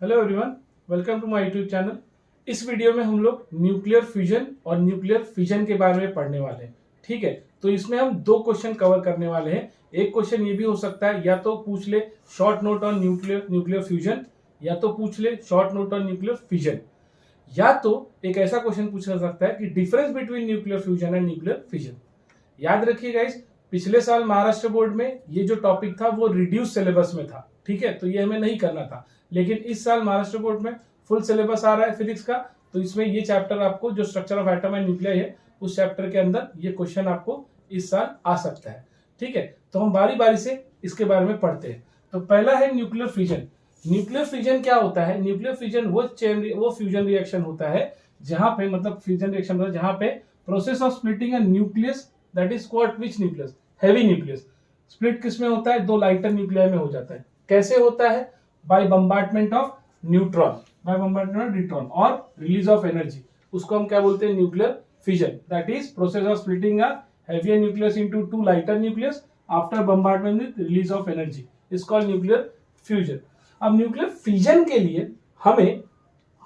Hello everyone, welcome to my YouTube channel. इस video में हम लोग न्यूक्लियर फ्यूजन और न्यूक्लियर फिजन के बारे में पढ़ने वाले हैं। ठीक है, तो इसमें हम दो क्वेश्चन कवर करने वाले हैं। एक क्वेश्चन ये भी हो सकता है या तो पूछ ले short note on nuclear fusion, या तो पूछ ले short note on nuclear fission, या तो एक ऐसा क्वेश्चन पूछा जा सकता है कि difference between nuclear fusion and nuclear fission. याद रखिए गाइस, पिछले साल महाराष्ट्र बोर्ड में ये जो टॉपिक था वो रिड्यूस सिलेबस में था। ठीक है, तो ये हमें नहीं करना था, लेकिन इस साल महाराष्ट्र बोर्ड में फुल सिलेबस आ रहा है फिजिक्स का, तो इसमें ये चैप्टर आपको जो structure of atom and nuclear है उस चैप्टर के अंदर ये क्वेश्चन आपको इस साल आ सकता है। ठीक है, तो हम बारी बारी से इसके बारे में पढ़ते हैं। तो पहला है न्यूक्लियर फिजन। न्यूक्लियर फिजन क्या होता है? न्यूक्लियर फिजन वो फ्यूजन रिएक्शन होता है जहां पे, मतलब फ्यूजन रिएक्शन होता है जहां पे process of splitting a nucleus, that is called which nucleus? Heavy nucleus. Split किस में होता है? दो लाइटर न्यूक्लियाई में हो जाता है। कैसे होता है? By bombardment of neutron, by bombardment of neutron और रिलीज ऑफ एनर्जी। उसको हम क्या बोलते हैं? Nuclear fission. That is process of splitting a heavier nucleus into two lighter nucleus after bombardment with release of energy is called nuclear fusion। अब nuclear fission के लिए हमें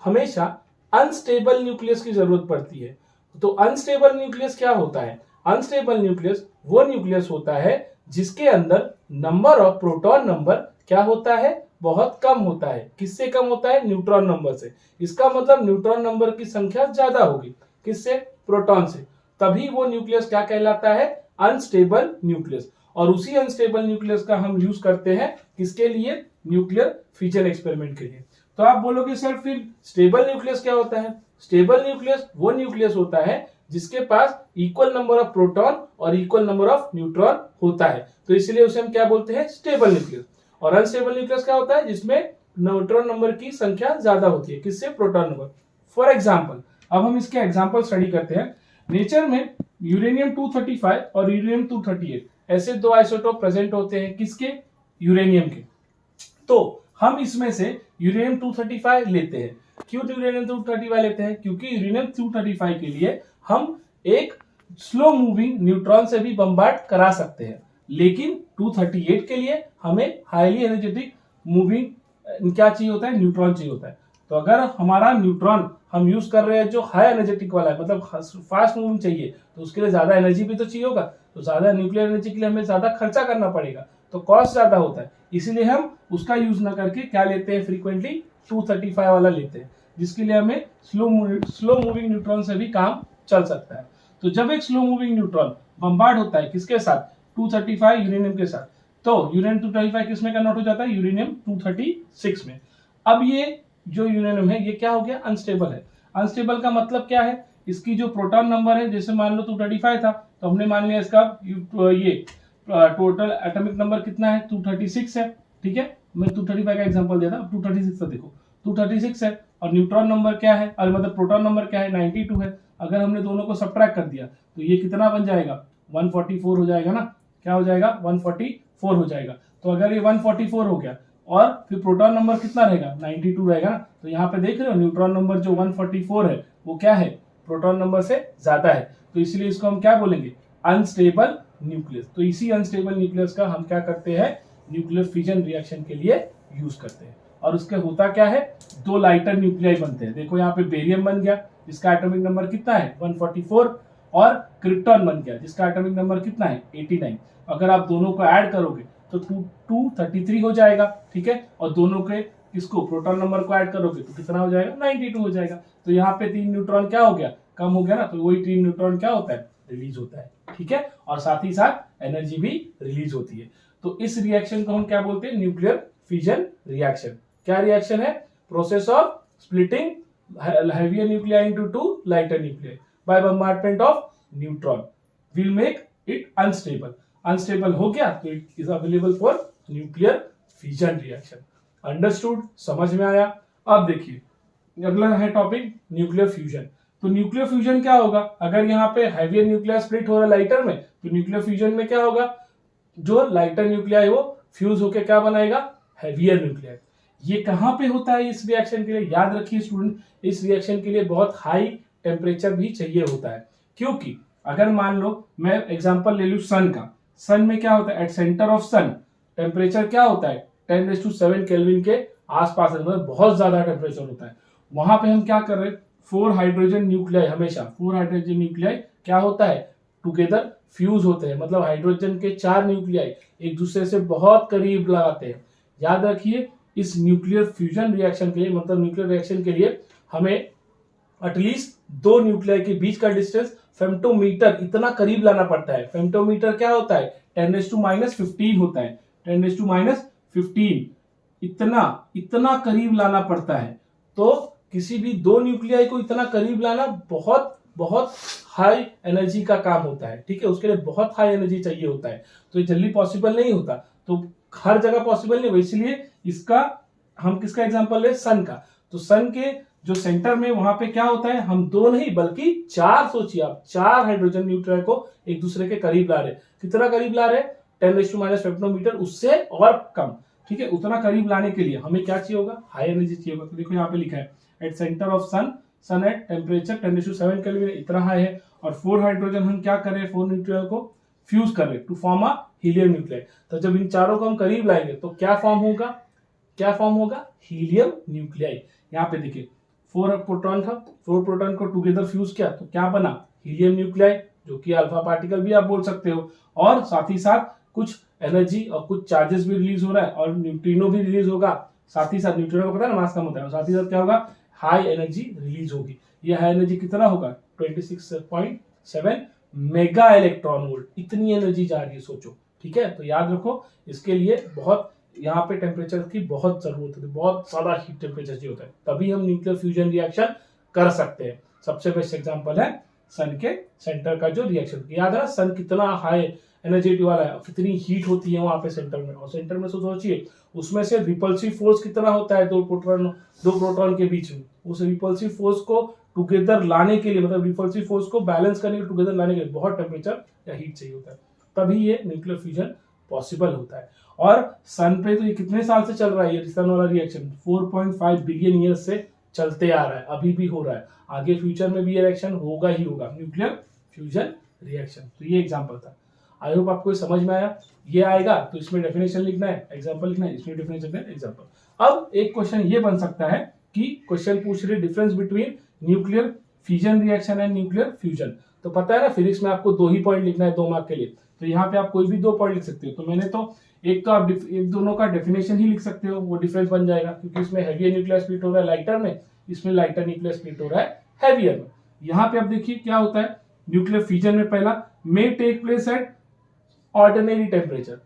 हमेशा अनस्टेबल न्यूक्लियस की जरूरत पड़ती है। तो अनस्टेबल न्यूक्लियस क्या होता है? अनस्टेबल न्यूक्लियस वो न्यूक्लियस होता है जिसके अंदर नंबर ऑफ प्रोटॉन नंबर क्या होता है? बहुत कम होता है। किससे कम होता है? न्यूट्रॉन नंबर से। इसका मतलब न्यूट्रॉन नंबर की संख्या ज्यादा होगी। किससे? प्रोटॉन से। तभी वो न्यूक्लियस क्या कहलाता है? Unstable nucleus. और उसी अनस्टेबल न्यूक्लियस का हम यूज करते हैं किसके लिए? न्यूक्लियर फिजन एक्सपेरिमेंट के लिए। तो आप बोलोगे सर फिर स्टेबल न्यूक्लियस क्या होता है? स्टेबल न्यूक्लियस वो न्यूक्लियस होता है जिसके पास इक्वल नंबर ऑफ प्रोटॉन और इक्वल नंबर ऑफ न्यूट्रॉन होता है, तो इसलिए उसे हम क्या बोलते हैं? Stable nucleus. और अनस्टेबल न्यूक्लियस क्या होता है? जिसमें न्यूट्रॉन नंबर की संख्या ज्यादा होती है। किससे? Proton number. फॉर एग्जाम्पल, अब हम इसके एग्जाम्पल स्टडी करते हैं। नेचर में यूरेनियम 235 और यूरेनियम 238 ऐसे दो आइसोटोप प्रेजेंट होते हैं। किसके? यूरेनियम के। तो हम इसमें से यूरेनियम 235 लेते हैं। क्यों यूरेनियम 235 लेते हैं? क्योंकि यूरेनियम 235 के लिए हम एक स्लो मूविंग न्यूट्रॉन से भी बम्बार्ड करा सकते हैं, लेकिन 238 के लिए हमें हाईली एनर्जेटिक मूविंग क्या चाहिए होता है? न्यूट्रॉन चाहिए होता है। तो अगर हमारा न्यूट्रॉन हम यूज कर रहे हैं जो हाई एनर्जेटिक वाला है, मतलब फास्ट मूविंग चाहिए, तो उसके लिए ज्यादा एनर्जी भी तो चाहिए होगा। तो ज्यादा न्यूक्लियर एनर्जी के लिए हमें ज्यादा खर्चा करना पड़ेगा, तो कॉस्ट ज्यादा होता है। इसीलिए हम उसका यूज ना करके क्या लेते हैं? फ्रीक्वेंटली 235 वाला लेते हैं, जिसके लिए हमें स्लो मूविंग न्यूट्रॉन से भी काम चल सकता है। तो जब एक स्लो मूविंग न्यूट्रॉन बम्बार्ड होता है किसके साथ? 235 यूरेनियम के साथ, तो यूरेनियम 235 किसमें कन्वर्ट हो जाता है? यूरेनियम 236 में। अब ये जो यूरेनियम है ये क्या हो गया? अनस्टेबल है। अनस्टेबल का मतलब क्या है? इसकी जो प्रोटॉन नंबर है, जैसे मान लो 235 था, तो हमने मान लिया इसका ये टोटल एटॉमिक नंबर कितना है? 236 है। ठीक है, मैं 235 का एग्जांपल दिया था, 236 था। देखो 236 है, और न्यूट्रॉन नंबर क्या है, और मतलब प्रोटॉन नंबर क्या है? 92 है। अगर हमने दोनों को सब्ट्रैक्ट कर दिया तो ये कितना बन जाएगा? 144 हो जाएगा ना। क्या हो जाएगा? 144 हो जाएगा। तो अगर ये 144 हो गया और फिर प्रोटॉन नंबर कितना रहेगा? 92 रहेगा ना। तो यहाँ पे देख रहे हो न्यूट्रॉन नंबर जो 144 है वो क्या है? प्रोटॉन नंबर से ज्यादा है। तो इसलिए इसको हम क्या बोलेंगे? Unstable nucleus. तो इसी अनस्टेबल न्यूक्लियस का हम क्या करते हैं? न्यूक्लियर फिजन रिएक्शन के लिए यूज करते हैं। और उसके होता क्या है? दो लाइटर न्यूक्लियाई बनते हैं। देखो यहाँ पे बेरियम बन गया जिसका एटॉमिक नंबर कितना है? 144, और क्रिप्टॉन बन गया जिसका एटॉमिक नंबर कितना है? 89। अगर आप दोनों को ऐड करोगे तो 233 हो जाएगा। ठीक है, और दोनों के इसको प्रोटॉन नंबर को ऐड करोगे तो कितना हो जाएगा? 92 हो जाएगा। तो यहाँ पे 3 न्यूट्रॉन क्या हो गया? कम हो गया ना। तो वही 3 न्यूट्रॉन क्या होता है? रिलीज होता है। ठीक है, और साथ ही साथ एनर्जी भी रिलीज होती है। तो इस रिएक्शन को हम क्या बोलते हैं? Nuclear fission reaction. क्या रिएक्शन है? Process of splitting heavier nuclei into two lighter nuclei by bombardment of neutron will make it unstable। Unstable हो गया तो it is available for nuclear fission reaction. Understood? समझ में आया? अब देखिए अगला है टॉपिक न्यूक्लियर फ्यूजन। तो न्यूक्लियर फ्यूजन क्या होगा? अगर यहाँ पे हैवियर न्यूक्लियर स्प्लिट हो रहा है लाइटर में, तो न्यूक्लियर फ्यूजन में क्या होगा? जो लाइटर न्यूक्लियाई वो फ्यूज होकर क्या बनाएगा? Heavier nuclei. ये कहां पे होता है इस रिएक्शन के लिए? याद रखिए स्टूडेंट, इस रिएक्शन के लिए बहुत हाई टेम्परेचर भी चाहिए होता है। क्योंकि अगर मान लो मैं एग्जांपल ले लूं सन का, सन में क्या होता है? At centre of sun temperature क्या होता है? 10⁻⁷ केल्विन के आसपास मतलब बहुत ज्यादा टेम्परेचर होता है, वहां पे हम क्या कर रहे हैं, 4 हाइड्रोजन न्यूक्लियाई, हमेशा 4 हाइड्रोजन न्यूक्लियाई क्या होता है, टुगेदर फ्यूज होते हैं, मतलब हाइड्रोजन के 4 न्यूक्लियाई एक दूसरे से बहुत करीब लगाते हैं। याद रखिए इस न्यूक्लियर फ्यूजन रिएक्शन के लिए, मतलब न्यूक्लियर रिएक्शन के लिए हमें एटलीस्ट 2 न्यूक्लियाई के बीच का डिस्टेंस फेम्टोमीटर इतना करीब लाना पड़ता है। फेम्टोमीटर क्या होता है, 10⁻⁻15 होता है, 10⁻⁻15 इतना इतना करीब लाना पड़ता है। तो किसी भी 2 न्यूक्लियाई को इतना करीब लाना बहुत बहुत हाई एनर्जी का काम होता है, ठीक है, उसके लिए बहुत हाई एनर्जी चाहिए होता है, तो ये जल्दी पॉसिबल नहीं होता, तो हर जगह पॉसिबल नहीं हो, इसलिए इसका हम किसका एग्जांपल ले, सन का। तो सन के जो सेंटर में वहां पे क्या होता है, हम 2 नहीं बल्कि 4, सोचिए आप, 4 हाइड्रोजन न्यूक्लियाई को एक दूसरे के करीब ला रहे। कितना करीब ला रहे, 10⁻⁻15 उससे और कम, ठीक है। उतना करीब लाने के लिए हमें क्या चाहिए होगा, हाई एनर्जी चाहिए होगा। तो देखो यहाँ पे लिखा है at centre of sun at temperature 10⁻7 kelvin, इतना हाई है। और 4 हाइड्रोजन हम क्या कर रहे हैं, 4 न्यूक्लियाई को फ्यूज कर रहे हैं to form a helium nuclei. तो जब इन चारों को हम करीब लाएंगे तो क्या फॉर्म होगा, क्या फॉर्म होगा, हीलियम न्यूक्लियाई। यहाँ पे देखिए 4 प्रोटॉन था, 4 प्रोटॉन को टुगेदर फ्यूज किया तो क्या बना, हीलियम न्यूक्लियाई, जो कि अल्फा पार्टिकल भी आप बोल सकते हो। और साथ ही साथ कुछ एनर्जी और कुछ चार्जेस भी रिलीज हो रहा है, और न्यूट्रिनो भी रिलीज होगा। साथ ही साथ न्यूट्रिनो को पता है ना, मास कम होता है, और साथ ही साथ क्या होगा, हाई एनर्जी रिलीज होगी। ये हाई एनर्जी कितना होगा, 26.7 मेगा इलेक्ट्रॉन वोल्ट, इतनी एनर्जी जा रही है, सोचो, ठीक है। तो याद रखो इसके लिए बहुत यहाँ पे टेम्परेचर की बहुत जरूरत होती है, बहुत ज्यादा हीट टेम्परेचर चाहिए होता है, तभी हम न्यूक्लियर फ्यूजन रिएक्शन कर सकते हैं। सबसे बेस्ट एग्जांपल है सन के सेंटर का जो रिएक्शन, याद है ना सन कितना हाई एनर्जेटिक वाला है, कितनी हीट होती है वहां पे सेंटर में, और सेंटर में सोचिए उसमें से रिपल्सिव फोर्स कितना होता है, दो प्रोटॉन के बीच में। उस रिपल्सिव फोर्स को टुगेदर लाने के लिए, मतलब रिपल्सिव फोर्स को बैलेंस करने के लिए, टुगेदर लाने के लिए बहुत टेम्परेचर या हीट चाहिए होता है, तभी ये न्यूक्लियर फ्यूजन पॉसिबल होता है। और सन पे तो ये कितने साल से चल रहा है, ये सन वाला रिएक्शन 4.5 बिलियन ईयर से चलते आ रहा है, अभी भी हो रहा है, आगे फ्यूचर में भी ये रिएक्शन होगा ही होगा, न्यूक्लियर फ्यूजन रिएक्शन। तो ये एग्जांपल था, आई होप आपको समझ में आया। ये आएगा तो इसमें डेफिनेशन लिखना है, एग्जांपल लिखना है, इसमें डेफिनेशन लिखना है, एग्जांपल। अब एक क्वेश्चन ये बन सकता है कि क्वेश्चन पूछ रहे difference between nuclear fission reaction and nuclear fusion. तो पता है ना फिजिक्स में आपको 2 ही पॉइंट लिखना है 2 मार्क के लिए, तो यहाँ पे आप कोई भी 2 पॉइंट लिख सकते हो। तो मैंने तो एक तो आप एक दोनों का डेफिनेशन ही लिख सकते हो, वो डिफरेंस बन जाएगा, क्योंकि इसमें हैवियर न्यूक्लियर स्प्लिट हो रहा है लाइटर में, इसमें लाइटर न्यूक्लियर स्प्लिट हो रहा है हैवियर में। यहाँ पे आप देखिए क्या होता है, न्यूक्लियर फिजन में पहला may take place at ordinary temperature.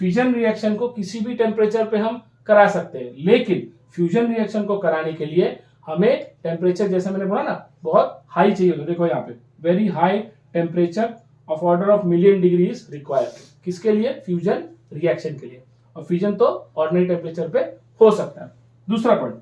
Fission reaction को किसी भी टेम्परेचर पे हम करा सकते हैं, लेकिन फ्यूजन रिएक्शन को कराने के लिए हमें टेम्परेचर, जैसे मैंने बोला ना, बहुत हाई चाहिए होता है। देखो यहाँ पे very high temperature of order of million degree is required, किसके लिए, फ्यूजन रिएक्शन के लिए। और फ्यूजन तो ऑर्डिनरी टेम्परेचर पे हो सकता है। दूसरा पॉइंट,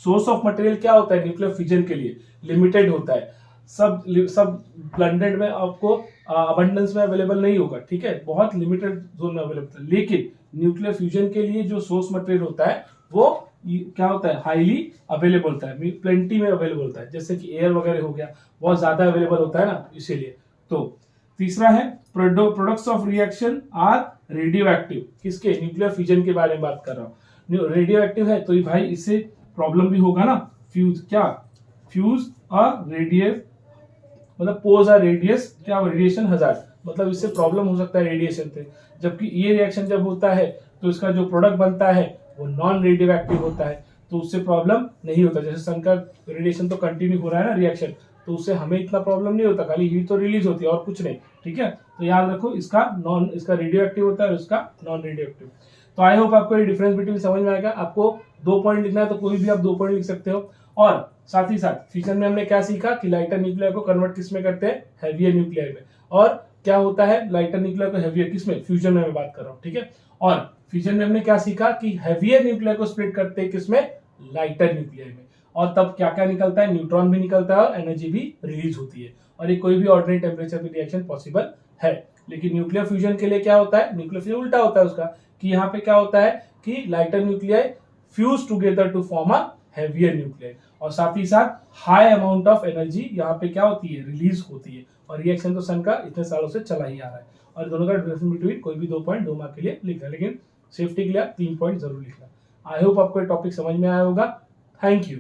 सोर्स ऑफ मटेरियल क्या होता है न्यूक्लियर फ्यूजन के लिए, लिमिटेड होता है, सब ब्लेंडेड में आपको अबंडेंस में अवेलेबल नहीं होगा, ठीक है, बहुत लिमिटेड जोन में अवेलेबल है। लेकिन न्यूक्लियर फ्यूजन के लिए जो सोर्स मटेरियल होता है वो क्या होता है, हाईली अवेलेबल होता है, प्लेंटी में अवेलेबल होता है, जैसे कि एयर वगैरह हो गया, बहुत ज्यादा अवेलेबल होता है ना, इसीलिए। तो तीसरा है products of reaction are radioactive, किसके, न्यूक्लियर फ्यूजन के बारे में बात कर रहा हूँ। रेडियो एक्टिव है तो भाई इससे प्रॉब्लम भी होगा ना, फ्यूज क्या, फ्यूज और रेडियस, मतलब पोज और रेडियस क्या, रेडिएशन हजार्ड, मतलब इससे प्रॉब्लम हो सकता है रेडिएशन से। जबकि ये रिएक्शन जब होता है तो इसका जो प्रोडक्ट बनता है वो नॉन रेडियो एक्टिव होता है, तो उससे प्रॉब्लम नहीं होता। जैसे सन का रेडिएशन तो कंटिन्यू हो रहा है ना रिएक्शन, तो उससे हमें इतना प्रॉब्लम नहीं होता, खाली हीट तो रिलीज होती है और कुछ नहीं, ठीक है। तो याद रखो इसका रेडियो एक्टिव होता है और इसका नॉन रेडियो एक्टिव। तो आई होप आपको ये डिफरेंस बिटवीन समझ में आएगा। आपको 2 पॉइंट लिखना है तो कोई भी आप 2 पॉइंट लिख सकते हो। और साथ ही साथ फ्यूजन में हमने क्या सीखा कि लाइटर न्यूक्लियर को कन्वर्ट किस में करते हैं, हैवियर न्यूक्लियर में। और क्या होता है लाइटर न्यूक्लियर को हैवियर किस में, फ्यूजन में मैं बात कर रहा हूँ, ठीक है। और फ्यूजन में हमने क्या सीखा कि हैवियर न्यूक्लियर को स्प्लिट करते हैं किसमें, लाइटर न्यूक्लियर में। और तब क्या क्या निकलता है, न्यूट्रॉन भी निकलता है और एनर्जी भी रिलीज होती है, और ये कोई भी ऑर्डिनरी टेम्परेचर पे रिएक्शन पॉसिबल है। लेकिन न्यूक्लियर फ्यूजन के लिए क्या होता है, न्यूक्लियर फ्यूजन उल्टा होता है उसका, कि यहाँ पे क्या होता है कि lighter nuclear fuse together to form a heavier nuclear, और साथ ही साथ हाई अमाउंट ऑफ एनर्जी यहाँ पे क्या होती है, रिलीज होती है। और रिएक्शन तो सन का इतने सालों से चला ही आ रहा है। और दोनों का डिफरेंस बिटवीन कोई भी 2 पॉइंट 2 मार्क के लिए लिखना है, लेकिन सेफ्टी के लिए 3 पॉइंट जरूर लिखना। आई होप आपको ये टॉपिक समझ में आया होगा। Thank you.